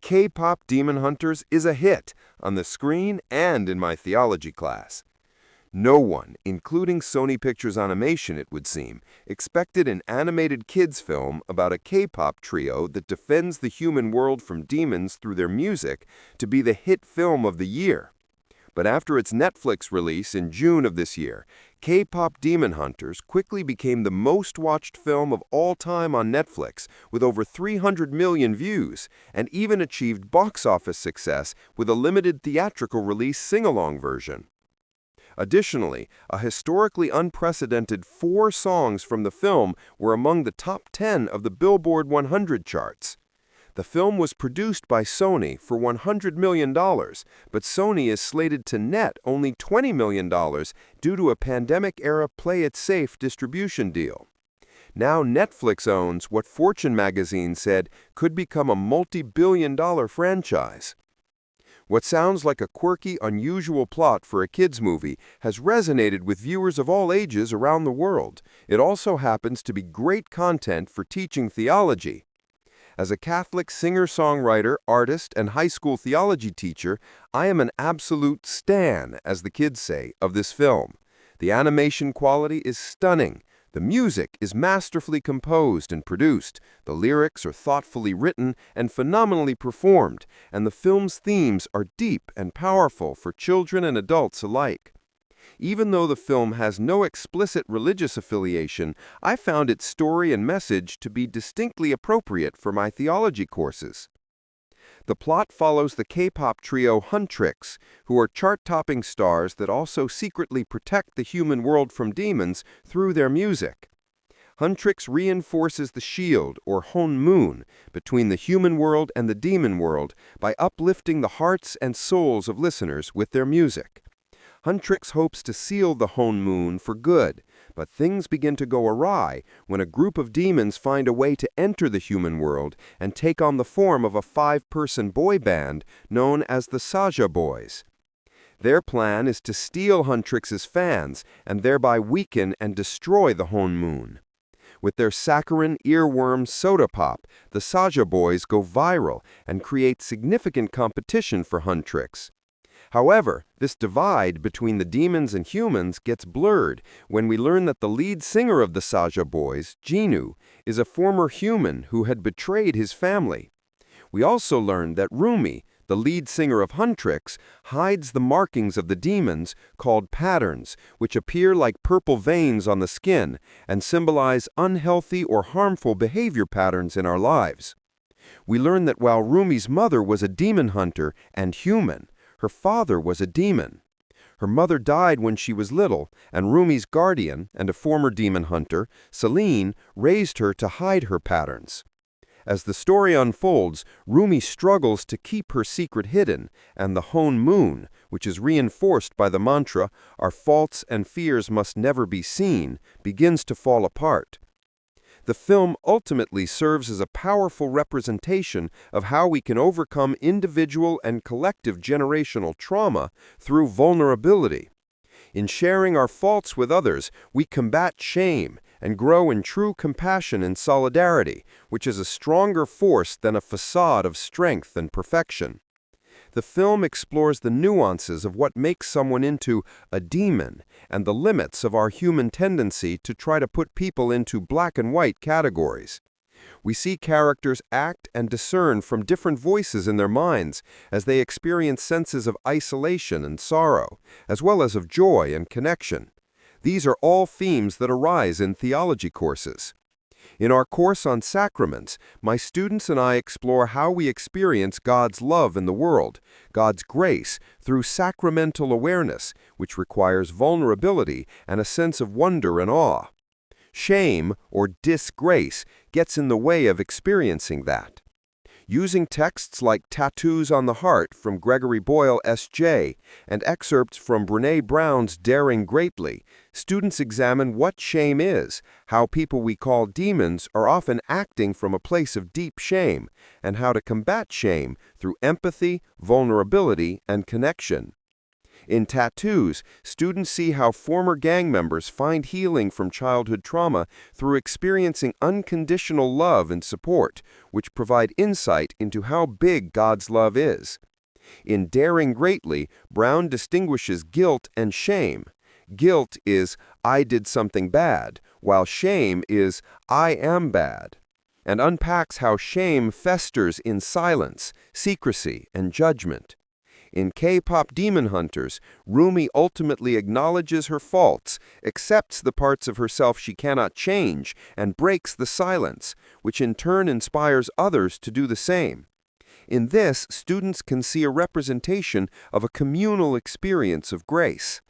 K-Pop Demon Hunters is a hit on the screen and in my theology class. No one, including Sony Pictures Animation it would seem, expected an animated kids film about a K-pop trio that defends the human world from demons through their music to be the hit film of the year. But after its Netflix release in June of this year, K-Pop Demon Hunters quickly became the most-watched film of all time on Netflix, with over 300 million views, and even achieved box office success with a limited theatrical release sing-along version. Additionally, a historically unprecedented 4 songs from the film were among the top 10 of the Billboard 100 charts. The film was produced by Sony for $100 million, but Sony is slated to net only $20 million due to a pandemic-era play-it-safe distribution deal. Now Netflix owns what Fortune magazine said could become a multi-billion-dollar franchise. What sounds like a quirky, unusual plot for a kids' movie has resonated with viewers of all ages around the world. It also happens to be great content for teaching theology. As a Catholic singer-songwriter, artist, and high school theology teacher, I am an absolute stan, as the kids say, of this film. The animation quality is stunning. The music is masterfully composed and produced. The lyrics are thoughtfully written and phenomenally performed, and the film's themes are deep and powerful for children and adults alike. Even though the film has no explicit religious affiliation, I found its story and message to be distinctly appropriate for my theology courses. The plot follows the K-pop trio Huntrix, who are chart-topping stars that also secretly protect the human world from demons through their music. Huntrix reinforces the shield, or Hon Moon, between the human world and the demon world by uplifting the hearts and souls of listeners with their music. Huntrix hopes to seal the Hon Moon for good, but things begin to go awry when a group of demons find a way to enter the human world and take on the form of a 5-person boy band known as the Saja Boys. Their plan is to steal Huntrix's fans and thereby weaken and destroy the Hon Moon. With their saccharine earworm soda pop, the Saja Boys go viral and create significant competition for Huntrix. However, this divide between the demons and humans gets blurred when we learn that the lead singer of the Saja Boys, Jinu, is a former human who had betrayed his family. We also learn that Rumi, the lead singer of Huntrix, hides the markings of the demons called patterns, which appear like purple veins on the skin and symbolize unhealthy or harmful behavior patterns in our lives. We learn that while Rumi's mother was a demon hunter and human, her father was a demon. Her mother died when she was little, and Rumi's guardian and a former demon hunter, Celine, raised her to hide her patterns. As the story unfolds, Rumi struggles to keep her secret hidden, and the Hon Moon, which is reinforced by the mantra, "Our faults and fears must never be seen," begins to fall apart. The film ultimately serves as a powerful representation of how we can overcome individual and collective generational trauma through vulnerability. In sharing our faults with others, we combat shame and grow in true compassion and solidarity, which is a stronger force than a facade of strength and perfection. The film explores the nuances of what makes someone into a demon and the limits of our human tendency to try to put people into black and white categories. We see characters act and discern from different voices in their minds as they experience senses of isolation and sorrow, as well as of joy and connection. These are all themes that arise in theology courses. In our course on sacraments, my students and I explore how we experience God's love in the world, God's grace, through sacramental awareness, which requires vulnerability and a sense of wonder and awe. Shame, or disgrace, gets in the way of experiencing that. Using texts like Tattoos on the Heart from Gregory Boyle, S.J., and excerpts from Brené Brown's Daring Greatly, students examine what shame is, how people we call demons are often acting from a place of deep shame, and how to combat shame through empathy, vulnerability, and connection. In tattoos, students see how former gang members find healing from childhood trauma through experiencing unconditional love and support, which provide insight into how big God's love is. In Daring Greatly, Brown distinguishes guilt and shame. Guilt is, "I did something bad," while shame is, "I am bad," and unpacks how shame festers in silence, secrecy, and judgment. In K-Pop Demon Hunters, Rumi ultimately acknowledges her faults, accepts the parts of herself she cannot change, and breaks the silence, which in turn inspires others to do the same. In this, students can see a representation of a communal experience of grace.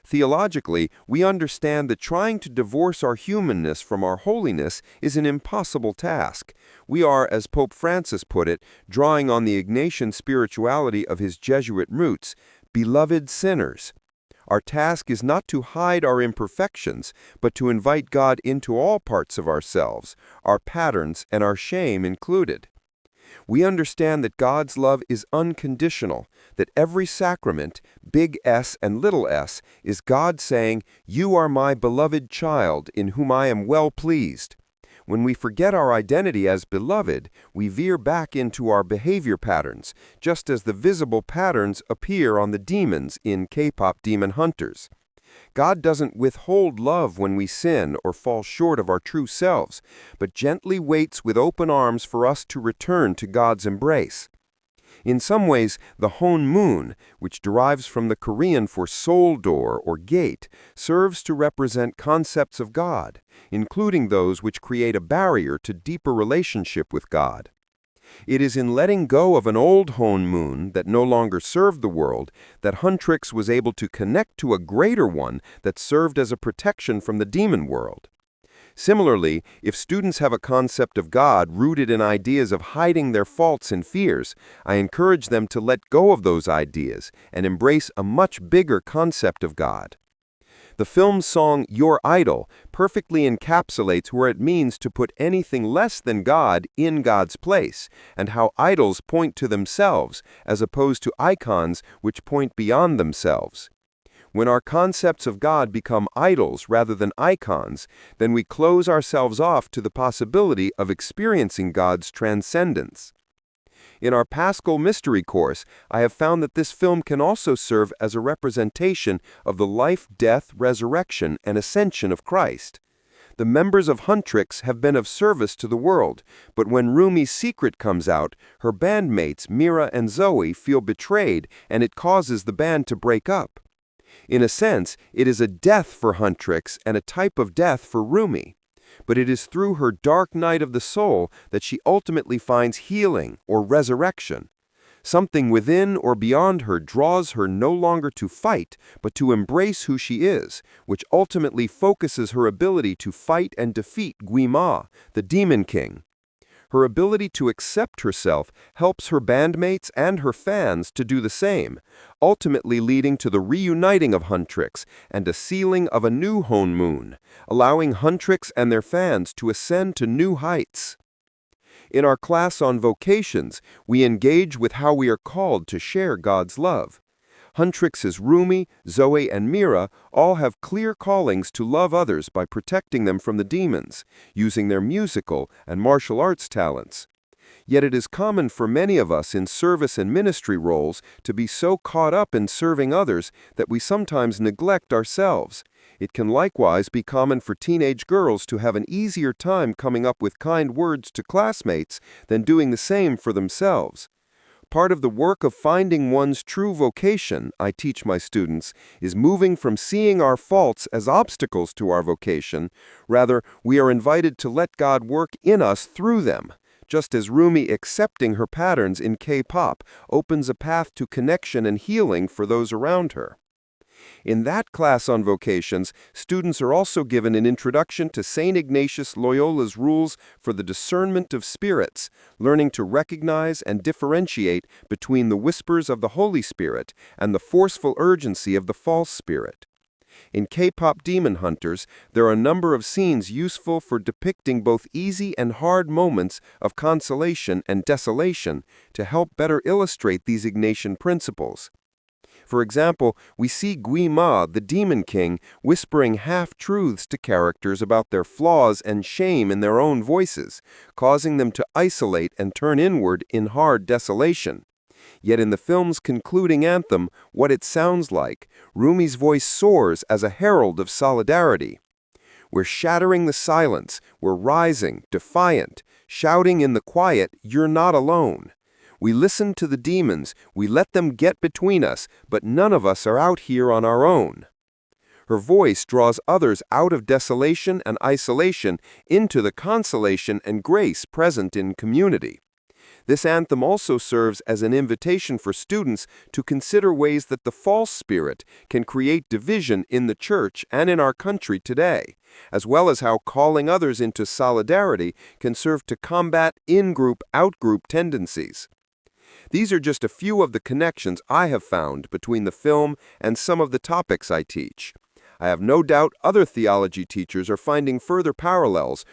Theologically, we understand that trying to divorce our humanness from our holiness is an impossible task. We are, as Pope Francis put it, drawing on the Ignatian spirituality of his Jesuit roots, beloved sinners. Our task is not to hide our imperfections, but to invite God into all parts of ourselves, our patterns and our shame included. We understand that God's love is unconditional, that every sacrament, big S and little s, is God saying, "You are my beloved child, in whom I am well pleased." When we forget our identity as beloved, we veer back into our behavior patterns, just as the visible patterns appear on the demons in K-Pop Demon Hunters. God doesn't withhold love when we sin or fall short of our true selves, but gently waits with open arms for us to return to God's embrace. In some ways, the Hon moon, which derives from the Korean for soul door or gate, serves to represent concepts of God, including those which create a barrier to deeper relationship with God. It is in letting go of an old Hon moon that no longer served the world that Huntrix was able to connect to a greater one that served as a protection from the demon world. Similarly, if students have a concept of God rooted in ideas of hiding their faults and fears, I encourage them to let go of those ideas and embrace a much bigger concept of God. The film's song Your Idol perfectly encapsulates where it means to put anything less than God in God's place, and how idols point to themselves, as opposed to icons which point beyond themselves. When our concepts of God become idols rather than icons, then we close ourselves off to the possibility of experiencing God's transcendence. In our Paschal Mystery course, I have found that this film can also serve as a representation of the life, death, resurrection, and ascension of Christ. The members of Huntrix have been of service to the world, but when Rumi's secret comes out, her bandmates Mira and Zoe feel betrayed, and it causes the band to break up. In a sense, it is a death for Huntrix and a type of death for Rumi. But it is through her dark night of the soul that she ultimately finds healing or resurrection. Something within or beyond her draws her no longer to fight, but to embrace who she is, which ultimately focuses her ability to fight and defeat Guima, the Demon King. Her ability to accept herself helps her bandmates and her fans to do the same, ultimately leading to the reuniting of Huntrix and a sealing of a new Hon moon, allowing Huntrix and their fans to ascend to new heights. In our class on vocations, we engage with how we are called to share God's love. Huntrix's Rumi, Zoe, and Mira all have clear callings to love others by protecting them from the demons, using their musical and martial arts talents. Yet it is common for many of us in service and ministry roles to be so caught up in serving others that we sometimes neglect ourselves. It can likewise be common for teenage girls to have an easier time coming up with kind words to classmates than doing the same for themselves. Part of the work of finding one's true vocation, I teach my students, is moving from seeing our faults as obstacles to our vocation. Rather, we are invited to let God work in us through them, just as Rumi accepting her patterns in K-pop opens a path to connection and healing for those around her. In that class on vocations, students are also given an introduction to St. Ignatius Loyola's rules for the discernment of spirits, learning to recognize and differentiate between the whispers of the Holy Spirit and the forceful urgency of the false spirit. In K-Pop Demon Hunters, there are a number of scenes useful for depicting both easy and hard moments of consolation and desolation to help better illustrate these Ignatian principles. For example, we see Gui Ma, the Demon King, whispering half-truths to characters about their flaws and shame in their own voices, causing them to isolate and turn inward in hard desolation. Yet in the film's concluding anthem, What It Sounds Like, Rumi's voice soars as a herald of solidarity. We're shattering the silence, we're rising, defiant, shouting in the quiet, you're not alone. We listen to the demons, we let them get between us, but none of us are out here on our own. Her voice draws others out of desolation and isolation into the consolation and grace present in community. This anthem also serves as an invitation for students to consider ways that the false spirit can create division in the church and in our country today, as well as how calling others into solidarity can serve to combat in-group, out-group tendencies. These are just a few of the connections I have found between the film and some of the topics I teach. I have no doubt other theology teachers are finding further parallels